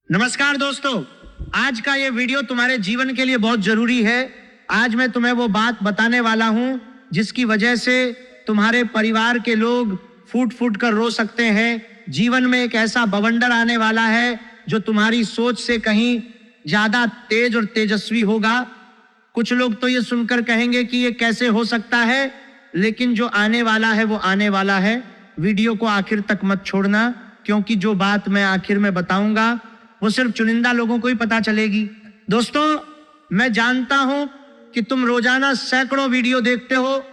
नमस्कार दोस्तों, आज का ये वीडियो तुम्हारे जीवन के लिए बहुत जरूरी है। आज मैं तुम्हें वो बात बताने वाला हूं जिसकी वजह से तुम्हारे परिवार के लोग फूट फूट कर रो सकते हैं। जीवन में एक ऐसा बवंडर आने वाला है जो तुम्हारी सोच से कहीं ज्यादा तेज और तेजस्वी होगा। कुछ लोग तो ये सुनकर कहेंगे कि ये कैसे हो सकता है, लेकिन जो आने वाला है वो आने वाला है। वीडियो को आखिर तक मत छोड़ना, क्योंकि जो बात मैं आखिर में बताऊंगा वो सिर्फ चुनिंदा लोगों को ही पता चलेगी। दोस्तों, मैं जानता हूं कि तुम रोजाना सैकड़ों वीडियो देखते हो,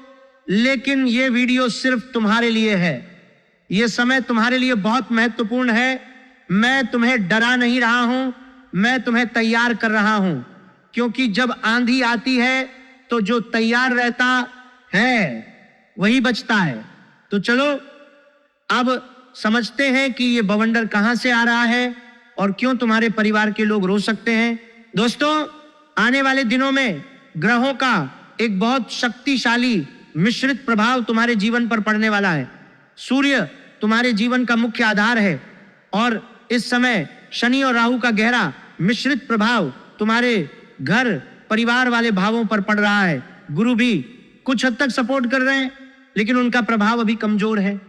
लेकिन ये वीडियो सिर्फ तुम्हारे लिए है। ये समय तुम्हारे लिए बहुत महत्वपूर्ण है। मैं तुम्हें डरा नहीं रहा हूं, मैं तुम्हें तैयार कर रहा हूं, क्योंकि जब आंधी आती है तो जो तैयार रहता है वही बचता है। तो चलो अब समझते हैं कि ये बवंडर कहां से आ रहा है और क्यों तुम्हारे परिवार के लोग रो सकते हैं। दोस्तों, आने वाले दिनों में ग्रहों का एक बहुत शक्तिशाली मिश्रित प्रभाव तुम्हारे जीवन पर पड़ने वाला है। सूर्य तुम्हारे जीवन का मुख्य आधार है और इस समय शनि और राहु का गहरा मिश्रित प्रभाव तुम्हारे घर परिवार वाले भावों पर पड़ रहा है। गुरु भी कुछ हद तक सपोर्ट कर रहे हैं, लेकिन उनका प्रभाव अभी कमजोर है।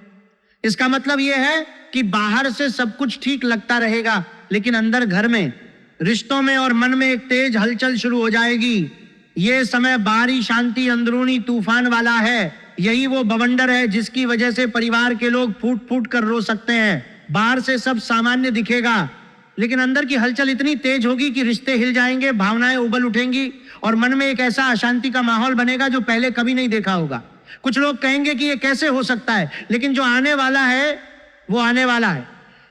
इसका मतलब यह है कि बाहर से सब कुछ ठीक लगता रहेगा, लेकिन अंदर घर में, रिश्तों में और मन में एक तेज हलचल शुरू हो जाएगी। ये समय बाहरी शांति अंदरूनी तूफान वाला है। यही वो बवंडर है जिसकी वजह से परिवार के लोग फूट फूट कर रो सकते हैं। बाहर से सब सामान्य दिखेगा, लेकिन अंदर की हलचल इतनी तेज होगी कि रिश्ते हिल जाएंगे, भावनाएं उबल उठेंगी और मन में एक ऐसा अशांति का माहौल बनेगा जो पहले कभी नहीं देखा होगा। कुछ लोग कहेंगे कि ये कैसे हो सकता है, लेकिन जो आने वाला है वो आने वाला है।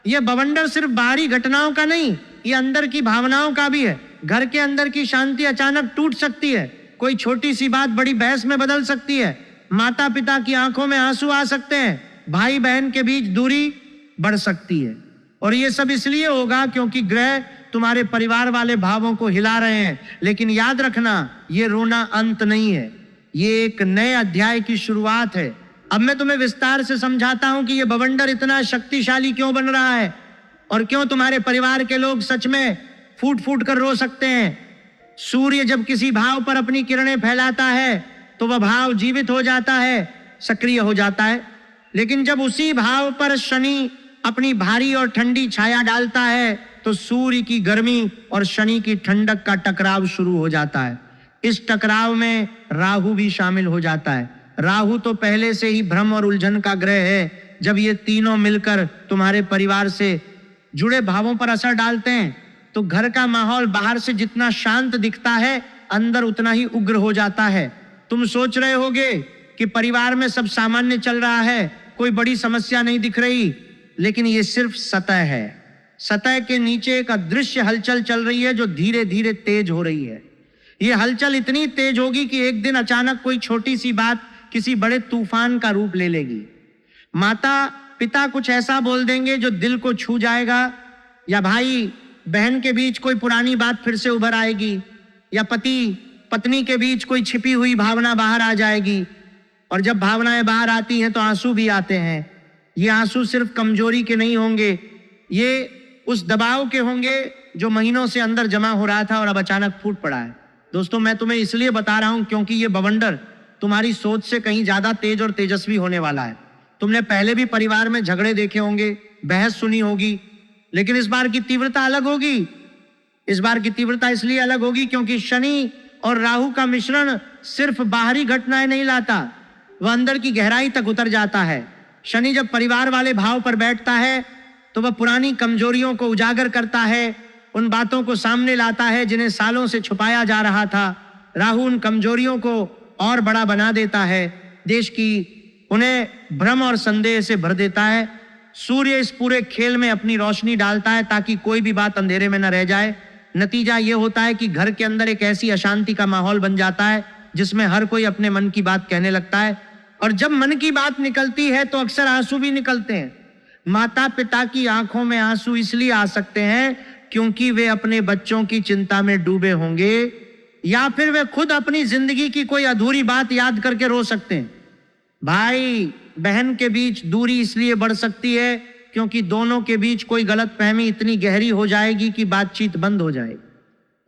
ये बवंडर सिर्फ बाहरी घटनाओं का नहीं, ये अंदर की भावनाओं का भी है। घर के अंदर की शांति अचानक टूट सकती है। कोई छोटी सी बात बड़ी बहस में बदल सकती है। माता पिता की आंखों में आंसू आ सकते हैं। भाई बहन के बीच दूरी बढ़ सकती है। और ये सब इसलिए होगा क्योंकि ग्रह तुम्हारे परिवार वाले भावों को हिला रहे हैं। लेकिन याद रखना, ये रोना अंत नहीं है, ये एक नए अध्याय की शुरुआत है। अब मैं तुम्हें विस्तार से समझाता हूं कि ये बवंडर इतना शक्तिशाली क्यों बन रहा है और क्यों तुम्हारे परिवार के लोग सच में फूट फूट कर रो सकते हैं। सूर्य जब किसी भाव पर अपनी किरणें फैलाता है तो वह भाव जीवित हो जाता है, सक्रिय हो जाता है। लेकिन जब उसी भाव पर शनि अपनी भारी और ठंडी छाया डालता है तो सूर्य की गर्मी और शनि की ठंडक का टकराव शुरू हो जाता है। इस टकराव में राहु भी शामिल हो जाता है। राहु तो पहले से ही भ्रम और उलझन का ग्रह है। जब ये तीनों मिलकर तुम्हारे परिवार से जुड़े भावों पर असर डालते हैं तो घर का माहौल बाहर से जितना शांत दिखता है, अंदर उतना ही उग्र हो जाता है। तुम सोच रहे होगे कि परिवार में सब सामान्य चल रहा है, कोई बड़ी समस्या नहीं दिख रही, लेकिन ये सिर्फ सतह है। सतह के नीचे एक अदृश्य हलचल चल रही है जो धीरे धीरे तेज हो रही है। ये हलचल इतनी तेज होगी कि एक दिन अचानक कोई छोटी सी बात किसी बड़े तूफान का रूप ले लेगी। माता पिता कुछ ऐसा बोल देंगे जो दिल को छू जाएगा, या भाई बहन के बीच कोई पुरानी बात फिर से उभर आएगी, या पति पत्नी के बीच कोई छिपी हुई भावना बाहर आ जाएगी। और जब भावनाएं बाहर आती हैं तो आंसू भी आते हैं। ये आंसू सिर्फ कमजोरी के नहीं होंगे, ये उस दबाव के होंगे जो महीनों से अंदर जमा हो रहा था और अब अचानक फूट पड़ा है। दोस्तों, मैं तुम्हें इसलिए बता रहा हूं क्योंकि ये बवंडर तुम्हारी सोच से कहीं ज्यादा तेज और तेजस्वी होने वाला है। तुमने पहले भी परिवार में झगड़े देखे होंगे, बहस सुनी होगी, लेकिन इस बार की तीव्रता अलग होगी। इस बार की तीव्रता इसलिए अलग होगी क्योंकि शनि और राहु का मिश्रण सिर्फ बाहरी घटनाएं नहीं लाता, वह अंदर की गहराई तक उतर जाता है। शनि जब परिवार वाले भाव पर बैठता है तो वह पुरानी कमजोरियों को उजागर करता है, उन बातों को सामने लाता है जिन्हें सालों से छुपाया जा रहा था। राहु उन कमजोरियों को और बड़ा बना देता है, देश की उन्हें भ्रम और संदेह से भर देता है। सूर्य इस पूरे खेल में अपनी रोशनी डालता है ताकि कोई भी बात अंधेरे में न रह जाए। नतीजा ये होता है कि घर के अंदर एक ऐसी अशांति का माहौल बन जाता है जिसमें हर कोई अपने मन की बात कहने लगता है। और जब मन की बात निकलती है तो अक्सर आंसू भी निकलते हैं। माता पिता की आंखों में आंसू इसलिए आ सकते हैं क्योंकि वे अपने बच्चों की चिंता में डूबे होंगे, या फिर वे खुद अपनी जिंदगी की कोई अधूरी बात याद करके रो सकते हैं। भाई बहन के बीच दूरी इसलिए बढ़ सकती है क्योंकि दोनों के बीच कोई गलतफहमी इतनी गहरी हो जाएगी कि बातचीत बंद हो जाएगी।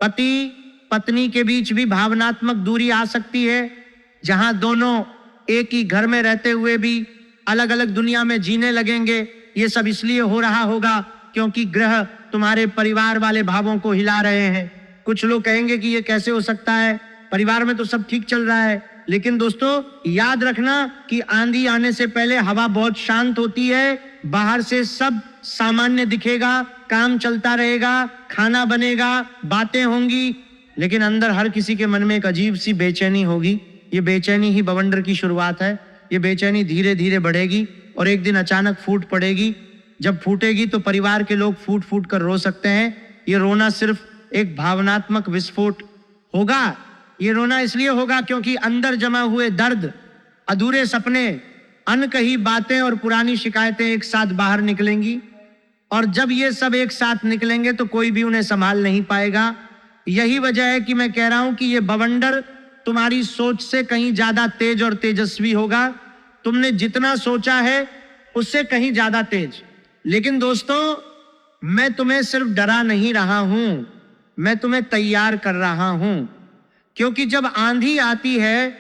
पति पत्नी के बीच भी भावनात्मक दूरी आ सकती है, जहां दोनों एक ही घर में रहते हुए भी अलग अलग दुनिया में जीने लगेंगे। ये सब इसलिए हो रहा होगा क्योंकि ग्रह तुम्हारे परिवार वाले भावों को हिला रहे हैं। कुछ लोग कहेंगे कि ये कैसे हो सकता है, परिवार में तो सब ठीक चल रहा है। लेकिन दोस्तों याद रखना कि आंधी आने से पहले हवा बहुत शांत होती है, बाहर से सब सामान्य दिखेगा, काम चलता रहेगा, खाना बनेगा, बातें होंगी, लेकिन अंदर हर किसी के मन में एक अजीब सी बेचैनी होगी। ये बेचैनी ही बवंडर की शुरुआत है। ये बेचैनी धीरे धीरे बढ़ेगी और एक दिन अचानक फूट पड़ेगी। जब फूटेगी तो परिवार के लोग फूट फूट कर रो सकते हैं। ये रोना सिर्फ एक भावनात्मक विस्फोट होगा। ये रोना इसलिए होगा क्योंकि अंदर जमा हुए दर्द, अधूरे सपने, अनकही बातें और पुरानी शिकायतें एक साथ बाहर निकलेंगी। और जब ये सब एक साथ निकलेंगे तो कोई भी उन्हें संभाल नहीं पाएगा। यही वजह है कि मैं कह रहा हूं कि ये बवंडर तुम्हारी सोच से कहीं ज्यादा तेज और तेजस्वी होगा। तुमने जितना सोचा है उससे कहीं ज्यादा तेज। लेकिन दोस्तों, मैं तुम्हें सिर्फ डरा नहीं रहा हूं, मैं तुम्हें तैयार कर रहा हूं। क्योंकि जब आंधी आती है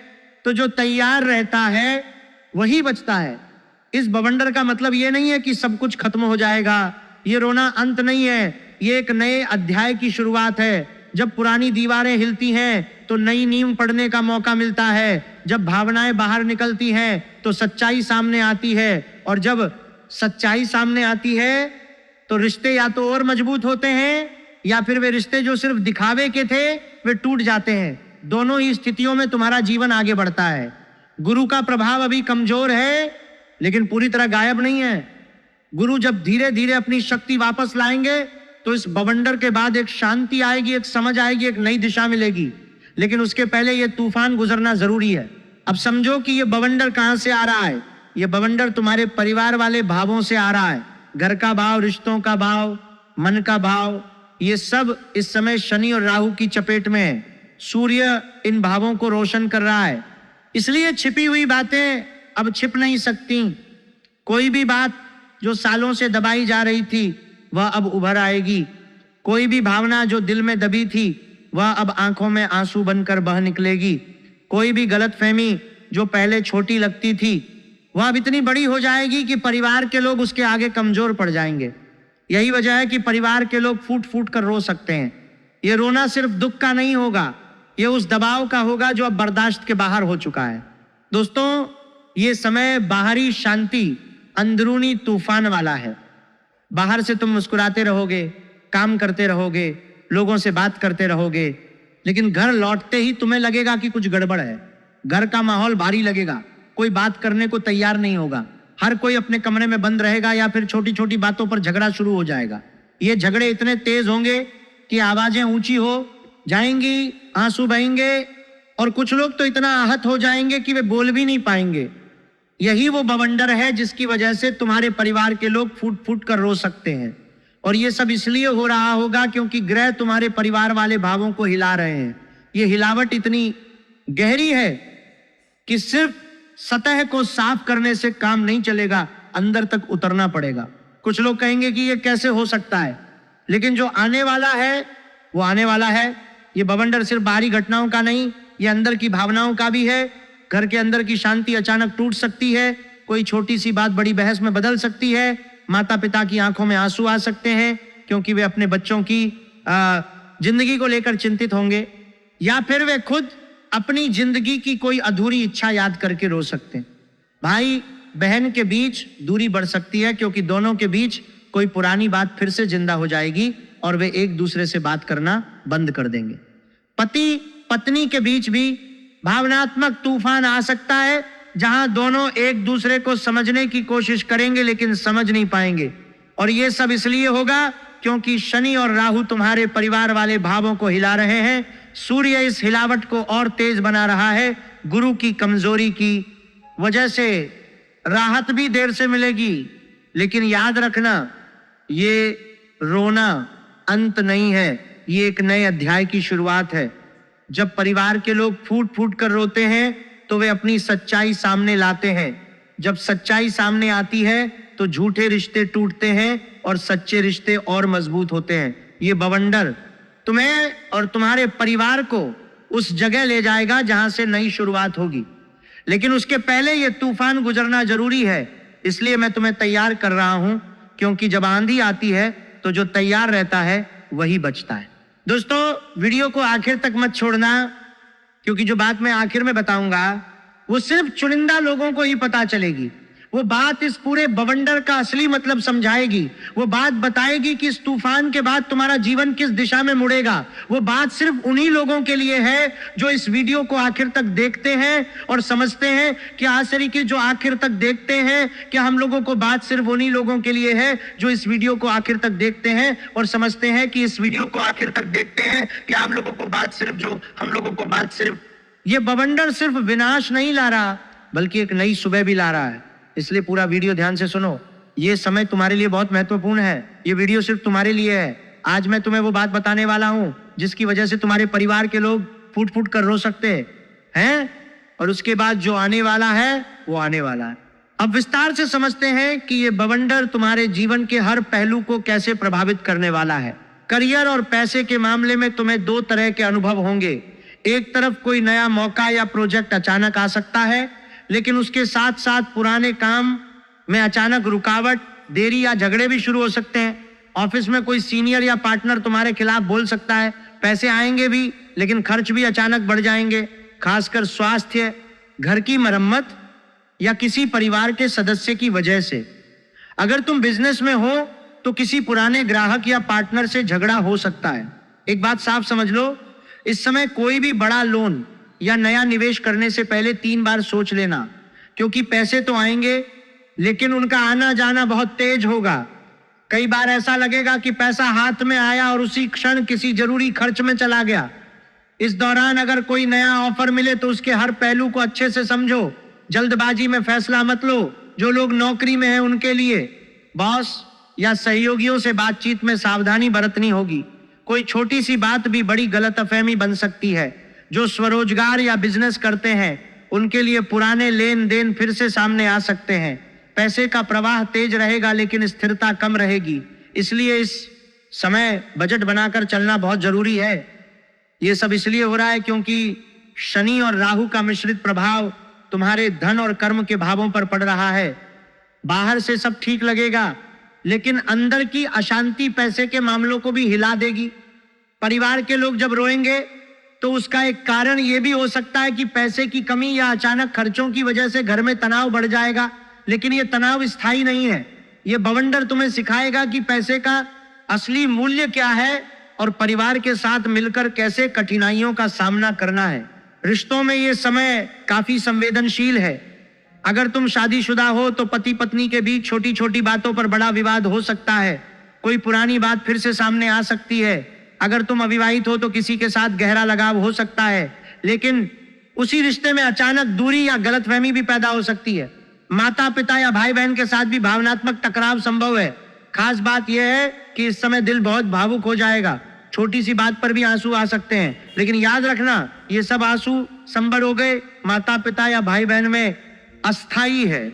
तो जो तैयार रहता है वही बचता है। इस बवंडर का मतलब ये नहीं है कि सब कुछ खत्म हो जाएगा। ये रोना अंत नहीं है, ये एक नए अध्याय की शुरुआत है। जब पुरानी दीवारें हिलती हैं तो नई नींव पड़ने का मौका मिलता है। जब भावनाएं बाहर निकलती हैं तो सच्चाई सामने आती है। और जब सच्चाई सामने आती है तो रिश्ते या तो और मजबूत होते हैं या फिर वे रिश्ते जो सिर्फ दिखावे के थे वे टूट जाते हैं। दोनों ही स्थितियों में तुम्हारा जीवन आगे बढ़ता है। गुरु का प्रभाव अभी कमजोर है लेकिन पूरी तरह गायब नहीं है। गुरु जब धीरे धीरे अपनी शक्ति वापस लाएंगे तो इस बवंडर के बाद एक शांति आएगी, एक समझ आएगी, एक नई दिशा मिलेगी। लेकिन उसके पहले ये तूफान गुजरना जरूरी है। अब समझो कि ये बवंडर कहां से आ रहा है। ये बवंडर तुम्हारे परिवार वाले भावों से आ रहा है। घर का भाव, रिश्तों का भाव, मन का भाव, ये सब इस समय शनि और राहु की चपेट में है। सूर्य इन भावों को रोशन कर रहा है, इसलिए छिपी हुई बातें अब छिप नहीं सकती। कोई भी बात जो सालों से दबाई जा रही थी वह अब उभर आएगी। कोई भी भावना जो दिल में दबी थी वह अब आंखों में आंसू बनकर बह निकलेगी। कोई भी गलतफहमी जो पहले छोटी लगती थी वह अब इतनी बड़ी हो जाएगी कि परिवार के लोग उसके आगे कमजोर पड़ जाएंगे। यही वजह है कि परिवार के लोग फूट फूट कर रो सकते हैं। ये रोना सिर्फ दुख का नहीं होगा, ये उस दबाव का होगा जो अब बर्दाश्त के बाहर हो चुका है। दोस्तों, ये समय बाहरी शांति, अंदरूनी तूफान वाला है। बाहर से तुम मुस्कुराते रहोगे, काम करते रहोगे, लोगों से बात करते रहोगे, लेकिन घर लौटते ही तुम्हें लगेगा कि कुछ गड़बड़ है। घर का माहौल भारी लगेगा, कोई बात करने को तैयार नहीं होगा। हर कोई अपने कमरे में बंद रहेगा या फिर छोटी छोटी बातों पर झगड़ा शुरू हो जाएगा। ये झगड़े इतने तेज होंगे कि आवाजें ऊंची हो जाएंगी, आंसू बहेंगे और कुछ लोग तो इतना आहत हो जाएंगे कि वे बोल भी नहीं पाएंगे। यही वो बवंडर है जिसकी वजह से तुम्हारे परिवार के लोग फूट फूट कर रो सकते हैं। और ये सब इसलिए हो रहा होगा क्योंकि ग्रह तुम्हारे परिवार वाले भावों को हिला रहे हैं। ये हिलावट इतनी गहरी है कि सिर्फ सतह को साफ करने से काम नहीं चलेगा, अंदर तक उतरना पड़ेगा। कुछ लोग कहेंगे कि ये कैसे हो सकता है, लेकिन जो आने वाला है वो आने वाला है। ये बवंडर सिर्फ बाहरी घटनाओं का नहीं, ये अंदर की भावनाओं का भी है। घर के अंदर की शांति अचानक टूट सकती है, कोई छोटी सी बात बड़ी बहस में बदल सकती है, माता पिता की आंखों में आंसू आ सकते हैं क्योंकि वे अपने बच्चों की जिंदगी को लेकर चिंतित होंगे, या फिर वे खुद अपनी जिंदगी की कोई अधूरी इच्छा याद करके रो सकते हैं। भाई बहन के बीच दूरी बढ़ सकती है क्योंकि दोनों के बीच कोई पुरानी बात फिर से जिंदा हो जाएगी और वे एक दूसरे से बात करना बंद कर देंगे। पति पत्नी के बीच भी भावनात्मक तूफान आ सकता है जहां दोनों एक दूसरे को समझने की कोशिश करेंगे लेकिन समझ नहीं पाएंगे। और यह सब इसलिए होगा क्योंकि शनि और राहु तुम्हारे परिवार वाले भावों को हिला रहे हैं। सूर्य इस हिलावट को और तेज बना रहा है। गुरु की कमजोरी की वजह से राहत भी देर से मिलेगी, लेकिन याद रखना ये रोना अंत नहीं है, ये एक नए अध्याय की शुरुआत है। जब परिवार के लोग फूट फूट कर रोते हैं तो वे अपनी सच्चाई सामने लाते हैं। जब सच्चाई सामने आती है तो झूठे रिश्ते टूटते हैं और सच्चे रिश्ते और मजबूत होते हैं। ये बवंडर तुम्हें और तुम्हारे परिवार को उस जगह ले जाएगा जहां से नई शुरुआत होगी, लेकिन उसके पहले ये तूफान गुजरना जरूरी है। इसलिए मैं तुम्हें तैयार कर रहा हूं, क्योंकि जब आंधी आती है तो जो तैयार रहता है वही बचता है। दोस्तों, वीडियो को आखिर तक मत छोड़ना, क्योंकि जो बात मैं आखिर में बताऊंगा वो सिर्फ चुनिंदा लोगों को ही पता चलेगी। वो बात इस पूरे बवंडर का असली मतलब समझाएगी। वो बात बताएगी कि इस तूफान के बाद तुम्हारा जीवन किस दिशा में मुड़ेगा। वो बात सिर्फ उन्हीं लोगों के लिए है जो इस वीडियो को आखिर तक देखते हैं और समझते हैं कि आसरी की जो आखिर तक देखते हैं, कि हम लोगों को बात सिर्फ उन्हीं लोगों के लिए है जो इस वीडियो को आखिर तक देखते हैं और समझते हैं कि इस वीडियो को आखिर तक देखते हैं कि हम लोगों को बात सिर्फ ये बवंडर सिर्फ विनाश नहीं ला रहा, बल्कि एक नई सुबह भी ला रहा है। इसलिए पूरा वीडियो ध्यान से सुनो। ये समय तुम्हारे लिए बहुत महत्वपूर्ण है। ये वीडियो सिर्फ तुम्हारे लिए है। आज मैं तुम्हें वो बात बताने वाला हूं जिसकी वजह से तुम्हारे परिवार के लोग फूट फूट कर रो सकते हैं, और उसके बाद जो आने वाला है वो आने वाला है। अब विस्तार से समझते हैं कि ये बवंडर तुम्हारे जीवन के हर पहलू को कैसे प्रभावित करने वाला है। करियर और पैसे के मामले में तुम्हें दो तरह के अनुभव होंगे। एक तरफ कोई नया मौका या प्रोजेक्ट अचानक आ सकता है, लेकिन उसके साथ साथ पुराने काम में अचानक रुकावट, देरी या झगड़े भी शुरू हो सकते हैं। ऑफिस में कोई सीनियर या पार्टनर तुम्हारे खिलाफ बोल सकता है। पैसे आएंगे भी, लेकिन खर्च भी अचानक बढ़ जाएंगे, खासकर स्वास्थ्य, घर की मरम्मत या किसी परिवार के सदस्य की वजह से। अगर तुम बिजनेस में हो तो किसी पुराने ग्राहक या पार्टनर से झगड़ा हो सकता है। एक बात साफ समझ लो, इस समय कोई भी बड़ा लोन या नया निवेश करने से पहले 3 बार सोच लेना, क्योंकि पैसे तो आएंगे लेकिन उनका आना जाना बहुत तेज होगा। कई बार ऐसा लगेगा कि पैसा हाथ में आया और उसी क्षण किसी जरूरी खर्च में चला गया। इस दौरान अगर कोई नया ऑफर मिले तो उसके हर पहलू को अच्छे से समझो। जल्दबाजी में फैसला मत लो। जो लोग नौकरी में हैं उनके लिए बॉस या सहयोगियों से बातचीत में सावधानी बरतनी होगी। कोई छोटी सी बात भी बड़ी गलतफहमी बन सकती है। जो स्वरोजगार या बिजनेस करते हैं उनके लिए पुराने लेन देन फिर से सामने आ सकते हैं। पैसे का प्रवाह तेज रहेगा लेकिन स्थिरता कम रहेगी। इसलिए इस समय बजट बनाकर चलना बहुत जरूरी है। यह सब इसलिए हो रहा है क्योंकि शनि और राहु का मिश्रित प्रभाव तुम्हारे धन और कर्म के भावों पर पड़ रहा है। बाहर से सब ठीक लगेगा, लेकिन अंदर की अशांति पैसे के मामलों को भी हिला देगी। परिवार के लोग जब रोएंगे तो उसका एक कारण यह भी हो सकता है कि पैसे की कमी या अचानक खर्चों की वजह से घर में तनाव बढ़ जाएगा, लेकिन यह तनाव स्थायी नहीं है। यह बवंडर तुम्हें सिखाएगा कि पैसे का असली मूल्य क्या है और परिवार के साथ मिलकर कैसे कठिनाइयों का सामना करना है। रिश्तों में यह समय काफी संवेदनशील है। अगर तुम शादीशुदा हो तो पति पत्नी के बीच छोटी छोटी बातों पर बड़ा विवाद हो सकता है। कोई पुरानी बात फिर से सामने आ सकती है। अगर तुम अविवाहित हो तो किसी के साथ गहरा लगाव हो सकता है, लेकिन उसी रिश्ते में अचानक दूरी या गलतफहमी भी पैदा हो सकती है। माता पिता या भाई बहन के साथ भी भावनात्मक टकराव संभव है। खास बात यह है कि इस समय दिल बहुत भावुक हो जाएगा। छोटी सी बात पर भी आंसू आ सकते हैं, लेकिन याद रखना ये सब आंसू संभल हो गए माता पिता या भाई बहन में अस्थाई है।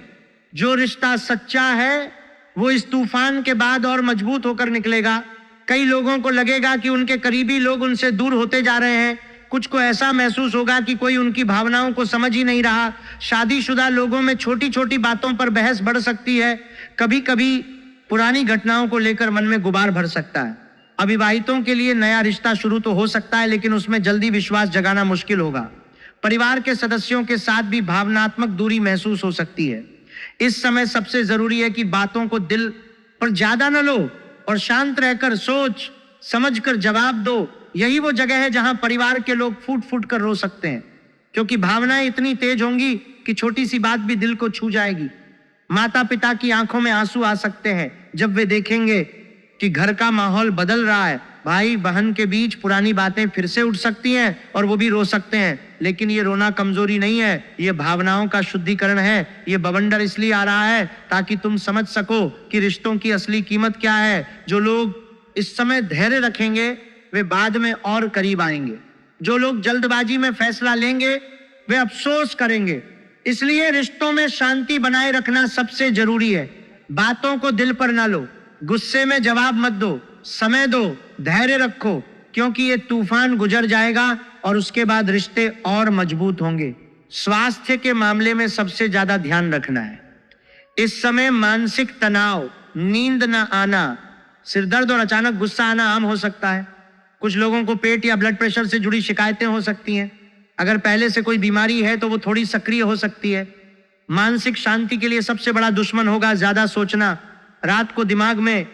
जो रिश्ता सच्चा है वो इस तूफान के बाद और मजबूत होकर निकलेगा। कई लोगों को लगेगा कि उनके करीबी लोग उनसे दूर होते जा रहे हैं। कुछ को ऐसा महसूस होगा कि कोई उनकी भावनाओं को समझ ही नहीं रहा। शादीशुदा लोगों में छोटी छोटी बातों पर बहस बढ़ सकती है। कभी कभी पुरानी घटनाओं को लेकर मन में गुबार भर सकता है। अविवाहितों के लिए नया रिश्ता शुरू तो हो सकता है, लेकिन उसमें जल्दी विश्वास जगाना मुश्किल होगा। परिवार के सदस्यों के साथ भी भावनात्मक दूरी महसूस हो सकती है। इस समय सबसे जरूरी है कि बातों को दिल पर ज्यादा न लो और शांत रहकर सोच समझकर जवाब दो। यही वो जगह है जहां परिवार के लोग फूट फूट कर रो सकते हैं, क्योंकि भावनाएं इतनी तेज होंगी कि छोटी सी बात भी दिल को छू जाएगी। माता पिता की आंखों में आंसू आ सकते हैं जब वे देखेंगे कि घर का माहौल बदल रहा है। भाई बहन के बीच पुरानी बातें फिर से उठ सकती हैं और वो भी रो सकते हैं, लेकिन ये रोना कमजोरी नहीं है, ये भावनाओं का शुद्धिकरण है। ये बवंडर इसलिए आ रहा है ताकि तुम समझ सको कि रिश्तों की असली कीमत क्या है। जो लोग इस समय धैर्य रखेंगे वे बाद में और करीब आएंगे। जो लोग जल्दबाजी में फैसला लेंगे वे अफसोस करेंगे। इसलिए रिश्तों में शांति बनाए रखना सबसे जरूरी है। बातों को दिल पर ना लो, गुस्से में जवाब मत दो, समय दो, धैर्य रखो, क्योंकि ये तूफान गुजर जाएगा और उसके बाद रिश्ते और मजबूत होंगे। स्वास्थ्य के मामले में सबसे ज्यादा ध्यान रखना है। इस समय मानसिक तनाव, नींद न आना, सिरदर्द और अचानक गुस्सा आना आम हो सकता है। कुछ लोगों को पेट या ब्लड प्रेशर से जुड़ी शिकायतें हो सकती हैं। अगर पहले से कोई बीमारी है तो वो थोड़ी सक्रिय हो सकती है। मानसिक शांति के लिए सबसे बड़ा दुश्मन होगा ज्यादा सोचना। रात को दिमाग में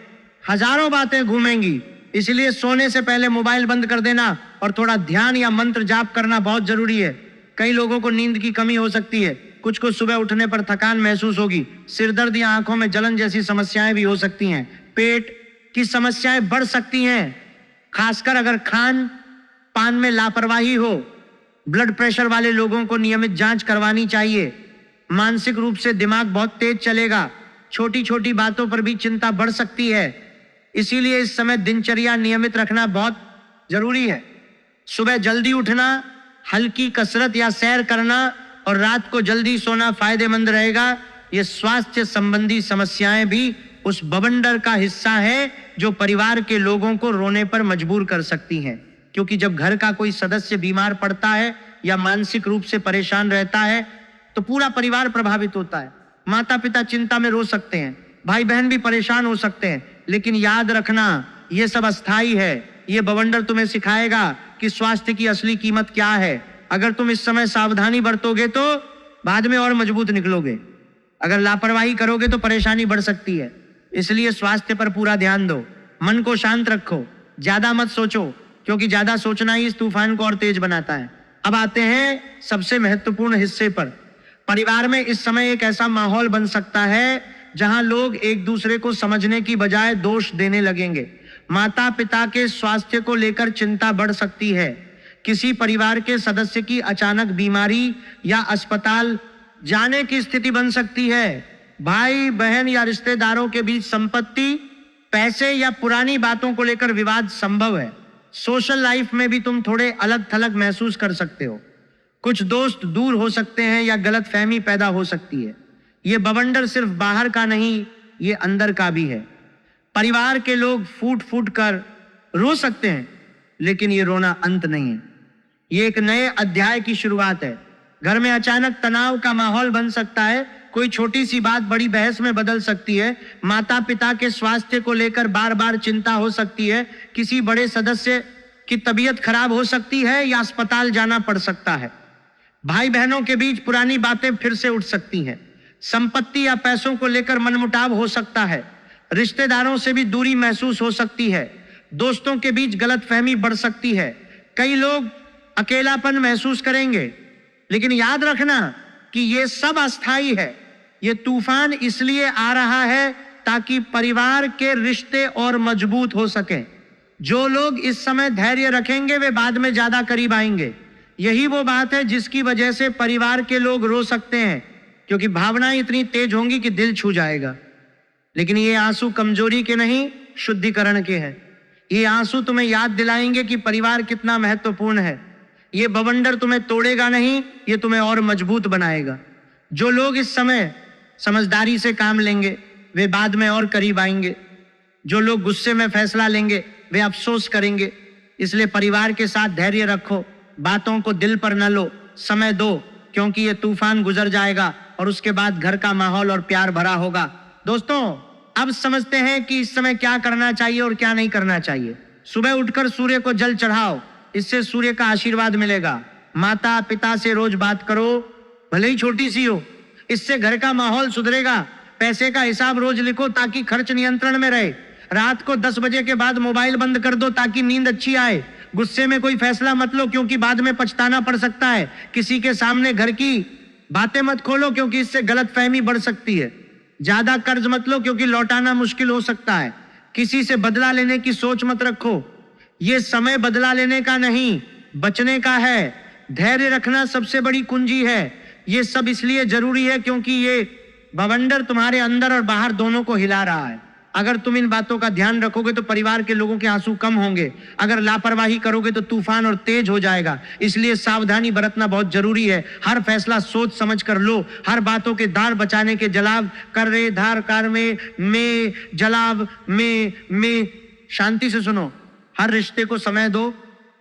हजारों बातें घूमेंगी, इसलिए सोने से पहले मोबाइल बंद कर देना और थोड़ा ध्यान या मंत्र जाप करना बहुत जरूरी है। कई लोगों को नींद की कमी हो सकती है, कुछ को सुबह उठने पर थकान महसूस होगी, सिरदर्द या आंखों में जलन जैसी समस्याएं भी हो सकती हैं। पेट की समस्याएं बढ़ सकती हैं, खासकर अगर खान पान में लापरवाही हो। ब्लड प्रेशर वाले लोगों को नियमित जांच करवानी चाहिए। मानसिक रूप से दिमाग बहुत तेज चलेगा, छोटी छोटी बातों पर भी चिंता बढ़ सकती है, इसीलिए इस समय दिनचर्या नियमित रखना बहुत जरूरी है। सुबह जल्दी उठना, हल्की कसरत या सैर करना और रात को जल्दी सोना फायदेमंद रहेगा। ये स्वास्थ्य संबंधी समस्याएं भी उस बवंडर का हिस्सा है जो परिवार के लोगों को रोने पर मजबूर कर सकती हैं, क्योंकि जब घर का कोई सदस्य बीमार पड़ता है या मानसिक रूप से परेशान रहता है तो पूरा परिवार प्रभावित होता है। माता पिता चिंता में रो सकते हैं, भाई बहन भी परेशान हो सकते हैं, लेकिन याद रखना ये सब अस्थाई है। ये बवंडर तुम्हें सिखाएगा कि स्वास्थ्य की असली कीमत क्या है। अगर तुम इस समय सावधानी बरतोगे तो बाद में और मजबूत निकलोगे, अगर लापरवाही करोगे तो परेशानी बढ़ सकती है। इसलिए स्वास्थ्य पर पूरा ध्यान दो, मन को शांत रखो, ज्यादा मत सोचो, क्योंकि ज्यादा सोचना ही इस तूफान को और तेज बनाता है। अब आते हैं सबसे महत्वपूर्ण हिस्से पर। परिवार में इस समय एक ऐसा माहौल बन सकता है जहां लोग एक दूसरे को समझने की बजाय दोष देने लगेंगे। माता पिता के स्वास्थ्य को लेकर चिंता बढ़ सकती है। किसी परिवार के सदस्य की अचानक बीमारी या अस्पताल जाने की स्थिति बन सकती है। भाई बहन या रिश्तेदारों के बीच संपत्ति, पैसे या पुरानी बातों को लेकर विवाद संभव है। सोशल लाइफ में भी तुम थोड़े अलग थलग महसूस कर सकते हो। कुछ दोस्त दूर हो सकते हैं या गलतफहमी पैदा हो सकती है। ये बवंडर सिर्फ बाहर का नहीं, ये अंदर का भी है। परिवार के लोग फूट फूट कर रो सकते हैं, लेकिन ये रोना अंत नहीं है, ये एक नए अध्याय की शुरुआत है। घर में अचानक तनाव का माहौल बन सकता है, कोई छोटी सी बात बड़ी बहस में बदल सकती है। माता पिता के स्वास्थ्य को लेकर बार बार चिंता हो सकती है। किसी बड़े सदस्य की तबीयत खराब हो सकती है या अस्पताल जाना पड़ सकता है। भाई बहनों के बीच पुरानी बातें फिर से उठ सकती हैं। संपत्ति या पैसों को लेकर मनमुटाव हो सकता है। रिश्तेदारों से भी दूरी महसूस हो सकती है। दोस्तों के बीच गलतफहमी बढ़ सकती है। कई लोग अकेलापन महसूस करेंगे, लेकिन याद रखना कि ये सब अस्थाई है। ये तूफान इसलिए आ रहा है ताकि परिवार के रिश्ते और मजबूत हो सके। जो लोग इस समय धैर्य रखेंगे वे बाद में ज्यादा करीब आएंगे। यही वो बात है जिसकी वजह से परिवार के लोग रो सकते हैं, क्योंकि भावनाएं इतनी तेज होंगी कि दिल छू जाएगा। लेकिन ये आंसू कमजोरी के नहीं, शुद्धिकरण के हैं। ये आंसू तुम्हें याद दिलाएंगे कि परिवार कितना महत्वपूर्ण है। ये बवंडर तुम्हें तोड़ेगा नहीं, ये तुम्हें और मजबूत बनाएगा। जो लोग इस समय समझदारी से काम लेंगे वे बाद में और करीब आएंगे। जो लोग गुस्से में फैसला लेंगे वे अफसोस करेंगे। इसलिए परिवार के साथ धैर्य रखो, बातों को दिल पर न लो, समय दो, क्योंकि ये तूफान गुजर जाएगा और उसके बाद घर का माहौल और प्यार भरा होगा। दोस्तों, अब समझते हैं कि इस समय क्या करना चाहिए और क्या नहीं करना चाहिए। सुबह उठकर सूर्य को जल चढ़ाओ, इससे सूर्य का आशीर्वाद मिलेगा। माता पिता से रोज बात करो, भले ही छोटी सी हो, इससे घर का माहौल सुधरेगा। पैसे का हिसाब रोज लिखो ताकि खर्च नियंत्रण में रहे। रात को 10 बजे के बाद मोबाइल बंद कर दो ताकि नींद अच्छी आए। गुस्से में कोई फैसला मत लो, क्योंकि बाद में पछताना पड़ सकता है। किसी के सामने घर की बातें मत खोलो, क्योंकि इससे गलतफहमी बढ़ सकती है। ज्यादा कर्ज मत लो, क्योंकि लौटाना मुश्किल हो सकता है। किसी से बदला लेने की सोच मत रखो, ये समय बदला लेने का नहीं, बचने का है। धैर्य रखना सबसे बड़ी कुंजी है। ये सब इसलिए जरूरी है क्योंकि ये बवंडर तुम्हारे अंदर और बाहर दोनों को हिला रहा है। अगर तुम इन बातों का ध्यान रखोगे तो परिवार के लोगों के आंसू कम होंगे। अगर लापरवाही करोगे तो तूफान और तेज हो जाएगा। इसलिए सावधानी बरतना बहुत जरूरी है। हर फैसला सोच समझ कर लो। हर बातों के दार बचाने के जलाव कर रे धार कार में जलाव में। शांति से सुनो। हर रिश्ते को समय दो,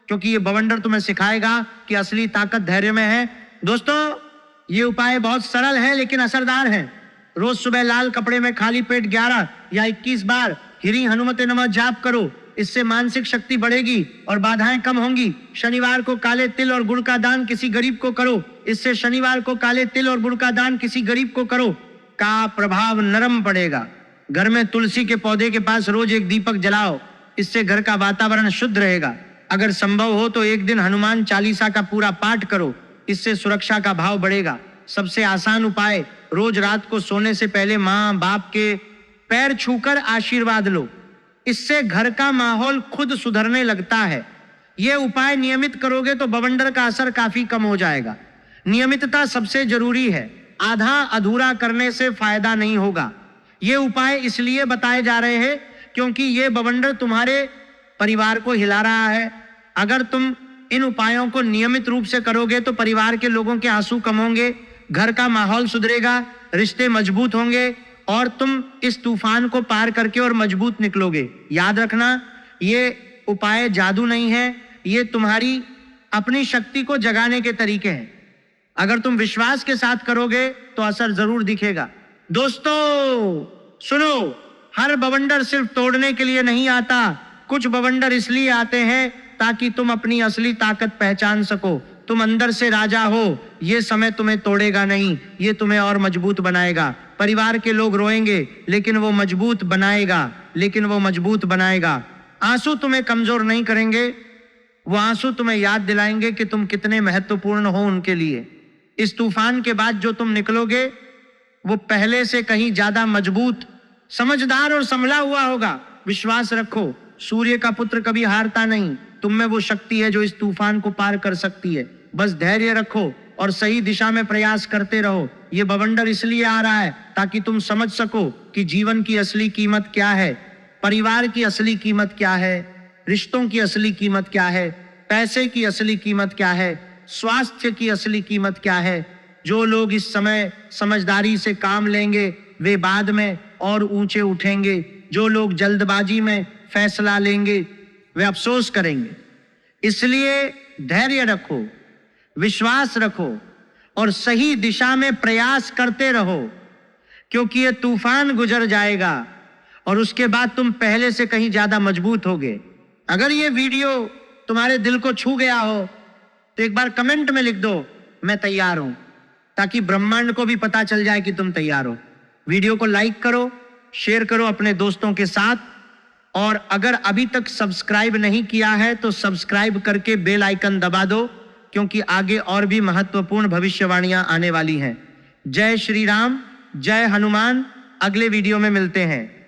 क्योंकि ये बवंडर तुम्हें सिखाएगा कि असली ताकत धैर्य में है। दोस्तों, ये उपाय बहुत सरल है लेकिन असरदार है। रोज सुबह लाल कपड़े में खाली पेट 11 या 21 बार हिरी हनुमते नमः जाप करो। इससे मानसिक शक्ति बढ़ेगी और बाधाएं कम होंगी। शनिवार को काले तिल और गुड़ का दान किसी गरीब को करो। इससे शनिवार को काले तिल और गुड़ का दान किसी गरीब को करो का प्रभाव नरम पड़ेगा। घर में तुलसी के पौधे के पास रोज एक दीपक जलाओ। इससे घर का वातावरण शुद्ध रहेगा। अगर संभव हो तो एक दिन हनुमान चालीसा का पूरा पाठ करो। इससे सुरक्षा का भाव बढ़ेगा। सबसे आसान उपाय, रोज रात को सोने से पहले माँ बाप के पैर छूकर आशीर्वाद लो। इससे घर का माहौल खुद सुधरने लगता है। यह उपाय नियमित करोगे तो बवंडर का असर काफी कम हो जाएगा। नियमितता सबसे जरूरी है। आधा अधूरा करने से फायदा नहीं होगा। ये उपाय इसलिए बताए जा रहे हैं क्योंकि ये बवंडर तुम्हारे परिवार को हिला रहा है। अगर तुम इन उपायों को नियमित रूप से करोगे तो परिवार के लोगों के आंसू कम होंगे, घर का माहौल सुधरेगा, रिश्ते मजबूत होंगे और तुम इस तूफान को पार करके और मजबूत निकलोगे। याद रखना, ये उपाय जादू नहीं है, ये तुम्हारी अपनी शक्ति को जगाने के तरीके हैं। अगर तुम विश्वास के साथ करोगे तो असर जरूर दिखेगा। दोस्तों सुनो, हर बवंडर सिर्फ तोड़ने के लिए नहीं आता। कुछ बवंडर इसलिए आते हैं ताकि तुम अपनी असली ताकत पहचान सको। तुम अंदर से राजा हो। ये समय तुम्हें तोड़ेगा नहीं, ये तुम्हें और मजबूत बनाएगा। परिवार के लोग रोएंगे लेकिन वो मजबूत बनाएगा। आंसू तुम्हें कमजोर नहीं करेंगे, वो आंसू तुम्हें याद दिलाएंगे कि तुम कितने महत्वपूर्ण हो उनके लिए। इस तूफान के बाद जो तुम निकलोगे वो पहले से कहीं ज्यादा मजबूत, समझदार और संभला हुआ होगा। विश्वास रखो, सूर्य का पुत्र कभी हारता नहीं। तुम में वो शक्ति है जो इस तूफान को पार कर सकती है। बस धैर्य रखो और सही दिशा में प्रयास करते रहो। ये बवंडर इसलिए आ रहा है ताकि तुम समझ सको कि जीवन की असली कीमत क्या है, परिवार की असली कीमत क्या है, रिश्तों की असली कीमत क्या है, पैसे की असली कीमत क्या है, स्वास्थ्य की असली कीमत क्या है। जो लोग इस समय समझदारी से काम लेंगे वे बाद में और ऊंचे उठेंगे। जो लोग जल्दबाजी में फैसला लेंगे वे अफसोस करेंगे। इसलिए धैर्य रखो, विश्वास रखो और सही दिशा में प्रयास करते रहो, क्योंकि ये तूफान गुजर जाएगा और उसके बाद तुम पहले से कहीं ज्यादा मजबूत होगे। अगर ये वीडियो तुम्हारे दिल को छू गया हो तो एक बार कमेंट में लिख दो, मैं तैयार हूं, ताकि ब्रह्मांड को भी पता चल जाए कि तुम तैयार हो। वीडियो को लाइक करो, शेयर करो अपने दोस्तों के साथ, और अगर अभी तक सब्सक्राइब नहीं किया है तो सब्सक्राइब करके बेल आइकन दबा दो, क्योंकि आगे और भी महत्वपूर्ण भविष्यवाणियां आने वाली हैं। जय श्री राम, जय हनुमान। अगले वीडियो में मिलते हैं।